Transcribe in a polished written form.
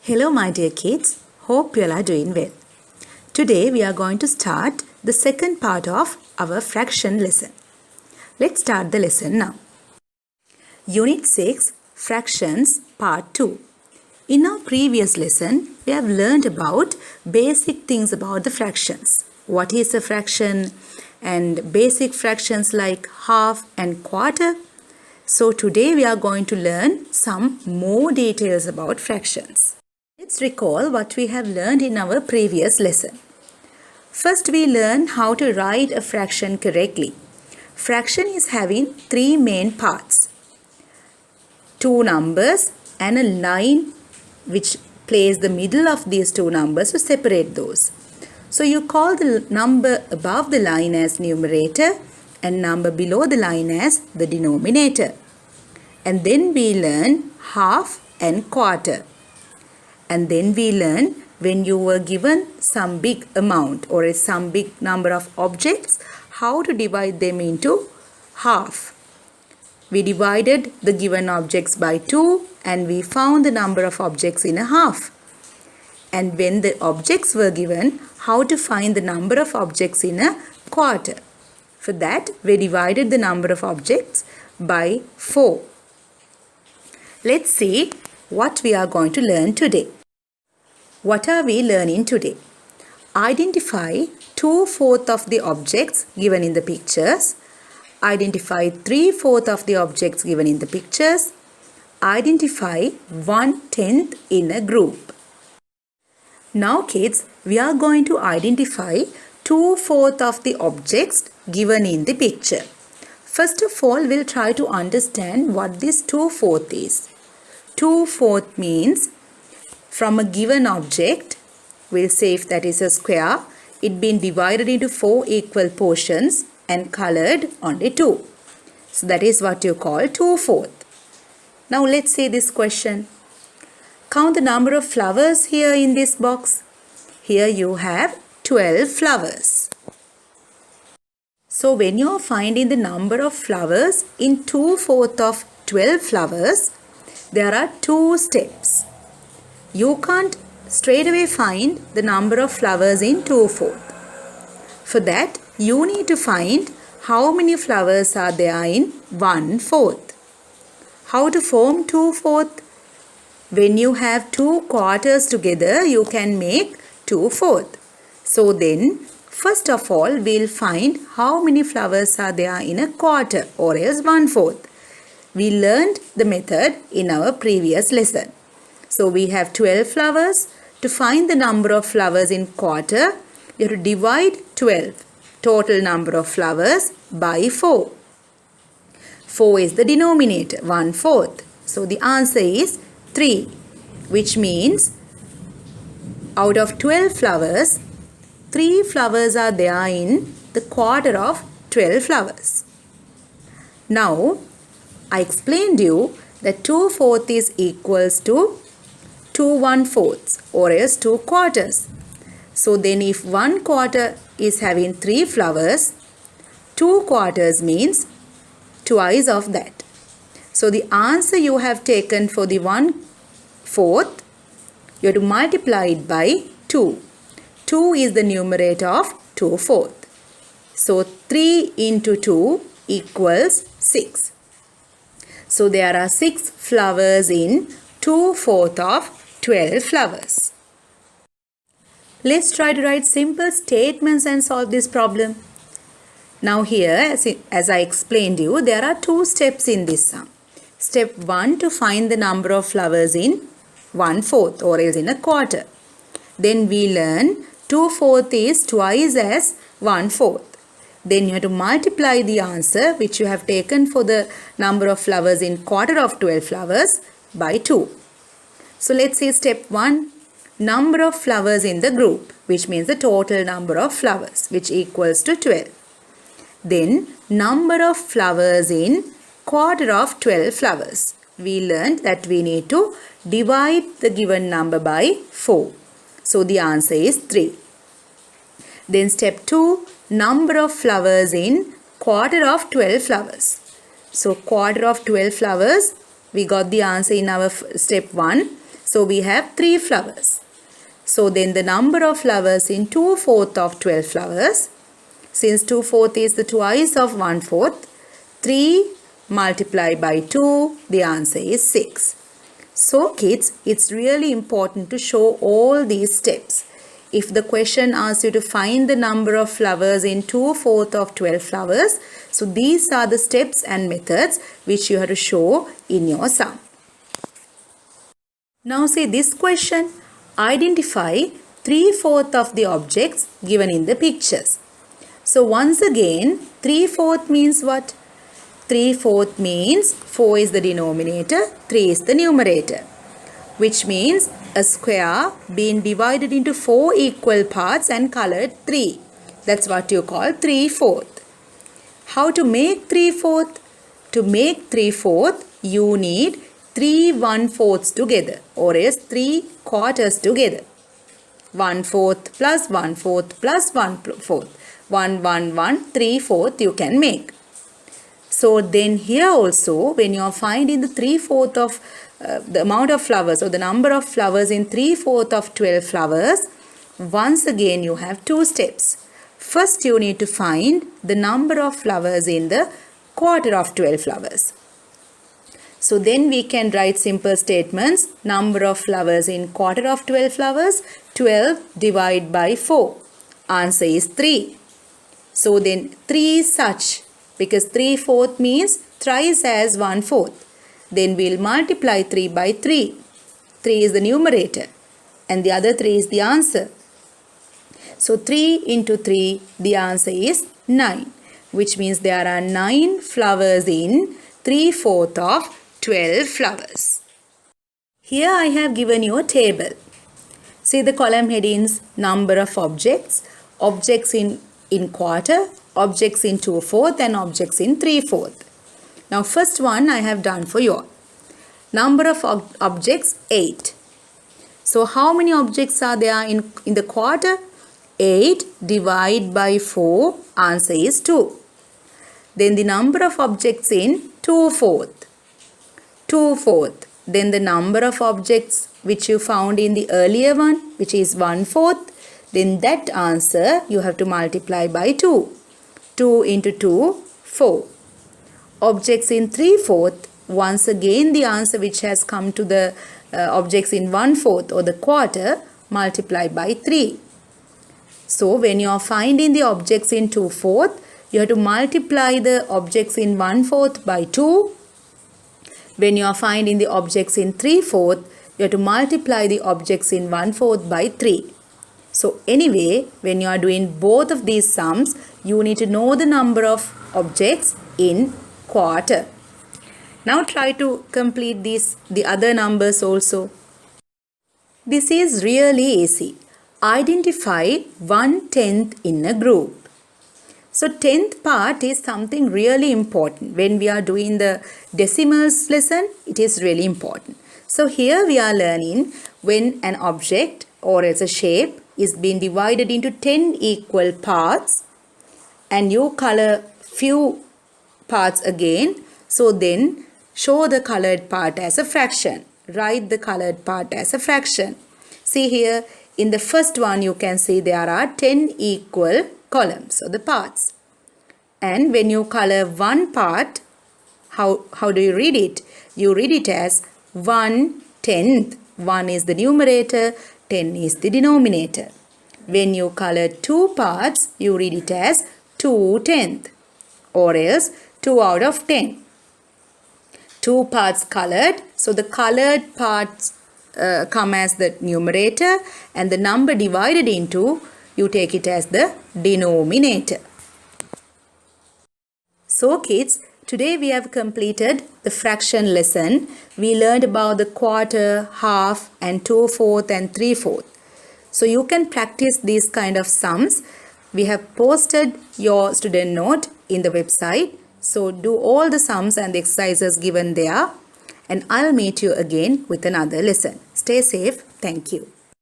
Hello my dear kids, hope you all are doing well. Today we are going to start the second part of our fraction lesson. Let's start the lesson now. Unit 6, Fractions Part 2. In our previous lesson, we have learned about basic things about the fractions. What is a fraction and basic fractions like half and quarter. So today we are going to learn some more details about fractions. Let's recall what we have learned in our previous lesson. First, we learn how to write a fraction correctly. Fraction is having three main parts. Two numbers and a line which plays the middle of these two numbers to separate those. So you call the number above the line as numerator and number below the line as the denominator. And then we learn half and quarter. And then we learn when you were given some big amount or some big number of objects, how to divide them into half. We divided the given objects by 2 and we found the number of objects in a half. And when the objects were given, how to find the number of objects in a quarter. For that, we divided the number of objects by 4. Let's see what we are going to learn today. What are we learning today? Identify 2/4 of the objects given in the pictures. Identify 3/4 of the objects given in the pictures. Identify 1/10 in a group. Now kids, we are going to identify 2/4 of the objects given in the picture. First of all, we'll try to understand what this 2/4 is. 2/4 means from a given object, we'll say if that is a square, it been divided into 4 equal portions and colored only 2. So that is what you call 2/4. Now let's say this question. Count the number of flowers here in this box. Here you have 12 flowers. So when you are finding the number of flowers in 2/4 of 12 flowers, there are 2 steps. You can't straight away find the number of flowers in 2/4. For that, you need to find how many flowers are there in 1/4. How to form 2/4? When you have 2 quarters together, you can make 2/4. So then, first of all, we'll find how many flowers are there in a quarter or else 1/4. We learned the method in our previous lesson. So we have 12 flowers. To find the number of flowers in quarter, you have to divide 12, total number of flowers, by 4. 4 is the denominator, 1/4. So the answer is 3, which means out of 12 flowers, 3 flowers are there in the quarter of 12 flowers. Now, I explained you that 2/4 is equals to 2 1/4 or else 2 quarters. So then if 1 quarter is having 3 flowers, 2 quarters means twice of that. So the answer you have taken for the 1/4, you have to multiply it by 2. 2 is the numerator of 2/4. So 3 into 2 equals 6. So there are 6 flowers in 2/4 of 12 flowers. Let's try to write simple statements and solve this problem. Now here, as I explained you, there are 2 steps in this sum. Step 1, to find the number of flowers in 1/4 or else in a quarter. Then we learn 2/4 is twice as 1/4. Then you have to multiply the answer which you have taken for the number of flowers in quarter of 12 flowers by 2. So let's say step 1, number of flowers in the group, which means the total number of flowers, which equals to 12. Then number of flowers in quarter of 12 flowers. We learned that we need to divide the given number by 4. So the answer is 3. Then step 2, number of flowers in quarter of 12 flowers. So quarter of 12 flowers, we got the answer in our step 1. So So we have 3 flowers. So then the number of flowers in 2/4 of 12 flowers, since 2/4 is the twice of 1/4, 3 multiplied by 2, the answer is 6. So kids, it's really important to show all these steps. If the question asks you to find the number of flowers in 2/4 of 12 flowers, so these are the steps and methods which you have to show in your sum. Now say this question, identify 3/4 of the objects given in the pictures. So once again, 3/4 means what? 3/4 means 4 is the denominator, 3 is the numerator, which means a square being divided into 4 equal parts and colored 3. That's what you call 3/4. How to make 3/4? To make 3/4, you need 3 1/4 together, or else 3 quarters together. 1/4 plus 1/4 plus 1/4. 1, 1, 1, 3/4 you can make. So then here also, when you are finding the 3/4 of the amount of flowers or the number of flowers in 3/4 of 12 flowers, once again you have 2 steps. First you need to find the number of flowers in the quarter of 12 flowers. So then we can write simple statements. Number of flowers in quarter of 12 flowers, 12 divided by 4. Answer is 3. So then 3 such, because 3/4 means thrice as 1/4. Then we'll multiply 3 by 3. 3 is the numerator and the other 3 is the answer. So 3 into 3, the answer is 9, which means there are 9 flowers in 3/4 of 12 flowers. Here I have given you a table. See the column headings, number of objects, objects in quarter, objects in 2/4 and objects in 3/4. Now first one I have done for you. Number of objects 8. So how many objects are there in the quarter? 8 divided by 4, answer is 2. Then the number of objects in 2/4. 2/4. Then the number of objects which you found in the earlier one, which is 1/4. Then that answer you have to multiply by 2. 2 into 2, 4. Objects in 3/4, once again the answer which has come to the objects in 1/4 or the quarter, multiply by 3. So when you are finding the objects in 2/4, you have to multiply the objects in 1/4 by 2. When you are finding the objects in 3/4, you have to multiply the objects in 1/4 by 3. So anyway, when you are doing both of these sums, you need to know the number of objects in quarter. Now try to complete the other numbers also. This is really easy. Identify 1/10 in a group. So 10th part is something really important. When we are doing the decimals lesson, it is really important. So here we are learning when an object or as a shape is being divided into 10 equal parts and you color few parts again. So then show the colored part as a fraction. Write the colored part as a fraction. See here, in the first one you can see there are 10 equal columns or the parts. And when you color one part, how do you read it? You read it as 1/10. 1 is the numerator, 10 is the denominator. When you color 2 parts, you read it as 2/10 or else 2 out of 10. 2 parts colored, so the colored parts come as the numerator and the number divided into, you take it as the denominator. So kids, today we have completed the fraction lesson. We learned about the quarter, half and 2/4 and 3/4. So you can practice these kind of sums. We have posted your student note in the website. So do all the sums and the exercises given there. And I'll meet you again with another lesson. Stay safe. Thank you.